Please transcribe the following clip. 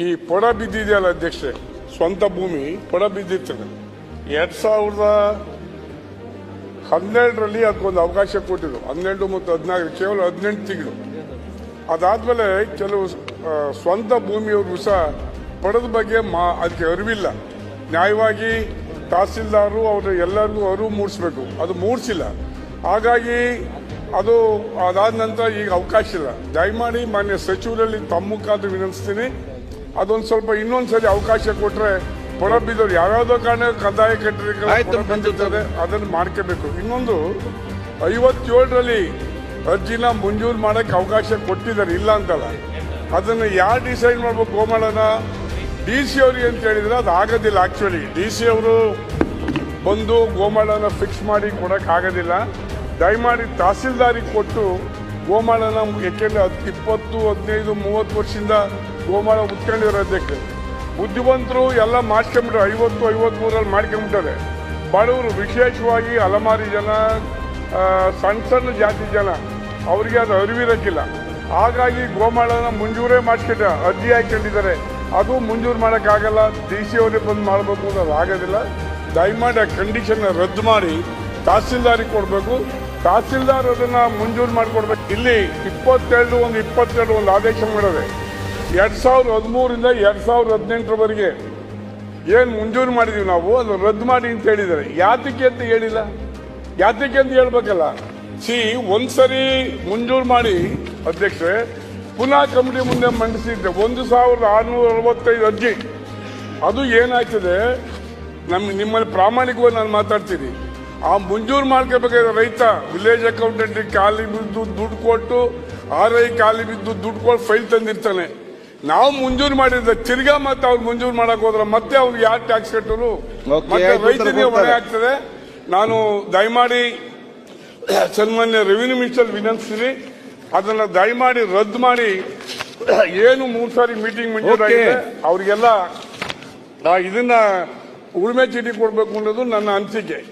ಈ ಪೊಡ ಬಿದ್ದಿದೆಯಲ್ಲ ಅಧ್ಯಕ್ಷೆ, ಸ್ವಂತ ಭೂಮಿ ಪೊಡ ಬಿದ್ದಿರ್ತದೆ. 2012ರಲ್ಲಿ ಅದಕ್ಕೊಂದು ಅವಕಾಶ ಕೊಟ್ಟಿದ್ರು. 12 ಮತ್ತು 14 ಕೇವಲ 18 ತಿಂಗಳು. ಅದಾದ್ಮೇಲೆ ಕೆಲವು ಸ್ವಂತ ಭೂಮಿಯವರು ಸಹ ಪಡದ ಬಗ್ಗೆ ಅದಕ್ಕೆ ಅರಿವಿಲ್ಲ. ನ್ಯಾಯವಾಗಿ ತಹಸೀಲ್ದಾರರು ಅವರು ಎಲ್ಲರಿಗೂ ಅರಿವು ಮೂಡಿಸ್ಬೇಕು, ಅದು ಮೂಡಿಸಿಲ್ಲ. ಹಾಗಾಗಿ ಅದು ಅದಾದ ನಂತರ ಈಗ ಅವಕಾಶ ಇಲ್ಲ. ದಯಮಾಡಿ ಮಾನ್ಯ ಸಚಿವರಲ್ಲಿ ತಮ್ಮ ಮುಖಾಂತರ ವಿನಂತಿಸ್ತೀನಿ, ಅದೊಂದು ಸ್ವಲ್ಪ ಇನ್ನೊಂದ್ಸರಿ ಅವಕಾಶ ಕೊಟ್ರೆ ಪೊಡ ಬಿದ್ದವ್ರು ಯಾವ್ಯಾವುದೋ ಕಾರಣ ಕಂದಾಯ ಕಟ್ಟಡಕ್ಕೆ ಅದನ್ನು ಮಾಡ್ಕೋಬೇಕು. ಇನ್ನೊಂದು 57ರಲ್ಲಿ ಅರ್ಜಿನ ಮಂಜೂರು ಮಾಡಕ್ಕೆ ಅವಕಾಶ ಕೊಟ್ಟಿದ್ದಾರೆ, ಇಲ್ಲ ಅಂತಲ್ಲ. ಅದನ್ನು ಯಾರು ಡಿಸೈಡ್ ಮಾಡ್ಬೇಕು? ಗೋಮಾಳನ DC ಅವ್ರಿಗೆ ಅಂತ ಹೇಳಿದ್ರೆ ಅದು ಆಗೋದಿಲ್ಲ. ಆಕ್ಚುಲಿ DC ಅವರು ಬಂದು ಗೋಮಾಳನ ಫಿಕ್ಸ್ ಮಾಡಿ ಕೊಡಕ್ಕೆ ಆಗೋದಿಲ್ಲ. ದಯಮಾಡಿ ತಹಸೀಲ್ದಾರಿಗೆ ಕೊಟ್ಟು ಗೋಮಾಳನ, ಯಾಕೆಂದ್ರೆ 20, 15, 30 ವರ್ಷದಿಂದ ಗೋಮಾಳ ಉತ್ಕೊಂಡಿರೋ ಅಧ್ಯಕ್ಷ ಬುದ್ಧಿವಂತರು ಎಲ್ಲ ಮಾಡ್ಕೊಂಬಿಟ್ರೆ 50, 53ರಲ್ಲಿ ಮಾಡ್ಕೊಂಬಿಟ್ಟಾರೆ. ಬಡವರು, ವಿಶೇಷವಾಗಿ ಅಲಮಾರಿ ಜನ, ಸಣ್ಣ ಜಾತಿ ಜನ, ಅವರಿಗೆ ಅದು ಅರಿವಿರಕ್ಕಿಲ್ಲ. ಹಾಗಾಗಿ ಗೋಮಾಳನ ಮಂಜೂರೇ ಮಾಡಿಸ್ಕೊಂಡ ಅರ್ಜಿ ಹಾಕೊಂಡಿದ್ದಾರೆ, ಅದು ಮಂಜೂರು ಮಾಡೋಕ್ಕಾಗಲ್ಲ. DC ಅವರೇ ಬಂದು ಮಾಡಬೇಕು ಅನ್ನೋದು ಆಗೋದಿಲ್ಲ. ದಯಮಾಡಿ ಆ ಕಂಡೀಷನ್ ರದ್ದು ಮಾಡಿ ತಹಸೀಲ್ದಾರಿಗೆ ಕೊಡಬೇಕು. ತಹಸೀಲ್ದಾರ್ ಅದನ್ನ ಮಂಜೂರು ಮಾಡಿಕೊಡ್ಬೇಕು. ಇಲ್ಲಿ 22 ಒಂದು ಆದೇಶ ಮಾಡಿದೆ. 2013ರಿಂದ 2018ರವರೆಗೆ ಏನು ಮಂಜೂರು ಮಾಡಿದೀವಿ ನಾವು, ಅದು ರದ್ದು ಮಾಡಿ ಅಂತ ಹೇಳಿದ್ದಾರೆ. ಯಾತಕ್ಕೆ ಅಂತ ಹೇಳಿಲ್ಲ, ಯಾತಕ್ಕೆ ಅಂತ ಹೇಳ್ಬೇಕಲ್ಲ. ಒಂದ್ಸರಿ ಮಂಜೂರು ಮಾಡಿ ಅಧ್ಯಕ್ಷರೇ, ಪುನಃ ಕಮಿಟಿ ಮುಂದೆ ಮಂಡಿಸಿದ್ದೆ 1665 ಅರ್ಜಿ. ಅದು ಏನಾಯ್ತದೆ, ನಿಮ್ಮಲ್ಲಿ ಪ್ರಾಮಾಣಿಕವಾಗಿ ನಾನು ಮಾತಾಡ್ತೀನಿ. ಆ ಮಂಜೂರು ಮಾಡ್ಕೋಬೇಕಾದ್ರೆ ರೈತ ವಿಲೇಜ್ ಅಕೌಂಟೆಂಟ್ ಖಾಲಿ ಬಿದ್ದು ದುಡ್ಡು ಕೊಟ್ಟು, RI ಖಾಲಿ ಬಿದ್ದು ದುಡ್ಡು ಕೊಟ್ಟು ಫೈಲ್ ತಂದಿರ್ತಾನೆ. ನಾವು ಮಂಜೂರು ಮಾಡಿದ್ರೆ ತಿರ್ಗಾ ಮತ್ತೆ ಅವ್ರು ಮಂಜೂರು ಮಾಡಕ್ ಹೋದ್ರೆ ಮತ್ತೆ ಅವ್ರಿಗೆ ಯಾರು ಟ್ಯಾಕ್ಸ್ ಕಟ್ಟೋರು, ಮತ್ತೆ ರೈತನಿಗೆ ಹೊಣೆ ಆಗ್ತದೆ. ನಾನು ದಯಮಾಡಿ ಸನ್ಮಾನ್ಯ ರೆವಿನ್ಯೂ ಮಿನಿಸ್ಟರ್ ವಿನಂತಿಸಿ ಅದನ್ನ ದಯಮಾಡಿ ರದ್ದು ಮಾಡಿ, ಏನು 3 ಸಾರಿ ಮೀಟಿಂಗ್ ಮಂಜೂರಾಗಿದೆ ಅವ್ರಿಗೆಲ್ಲ ಇದನ್ನ ಉಳುಮೆ ಚೀಟಿ ಕೊಡಬೇಕು ಅನ್ನೋದು ನನ್ನ ಅನಿಸಿಕೆ.